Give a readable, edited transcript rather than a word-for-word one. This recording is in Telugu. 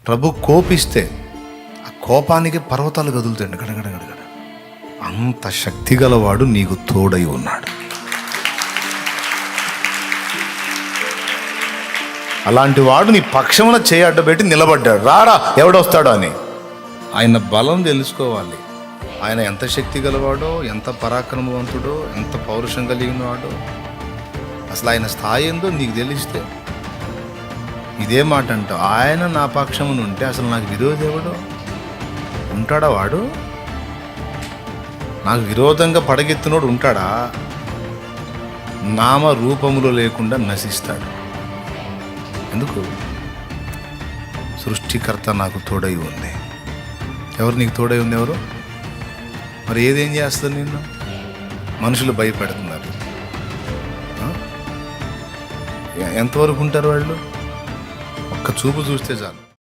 ప్రభు కోపిస్తే ఆ కోపానికి పర్వతాలు కదులుతాయండి, గడగడగడగడ. అంత శక్తి గలవాడు నీకు తోడై ఉన్నాడు. అలాంటి వాడు నీ పక్షమున చేయి అడ్డబెట్టి నిలబడ్డాడు. రాడా ఎవడొస్తాడో అని. ఆయన బలం తెలుసుకోవాలి. ఆయన ఎంత శక్తి గలవాడో, ఎంత పరాక్రమవంతుడో, ఎంత పౌరుషం కలిగిన వాడో, అసలు ఆయన స్థాయి ఏందో నీకు తెలిస్తే ఇదే మాట అంట, ఆయన నా పక్షమును ఉంటే అసలు నాకు విరోధి ఎవడు ఉంటాడా? వాడు నాకు విరోధంగా పడగెత్తినోడు ఉంటాడా? నామ రూపములో లేకుండా నశిస్తాడు. ఎందుకు? సృష్టికర్త నాకు తోడై ఉంది. ఎవరు నీకు తోడై ఉంది? ఎవరు? మరి ఏదేం చేస్తుంది నిన్ను? మనుషులు భయపెడుతున్నారు. ఎంతవరకు ఉంటారు వాళ్ళు? ఒక్క చూపు చూస్తే చాలు.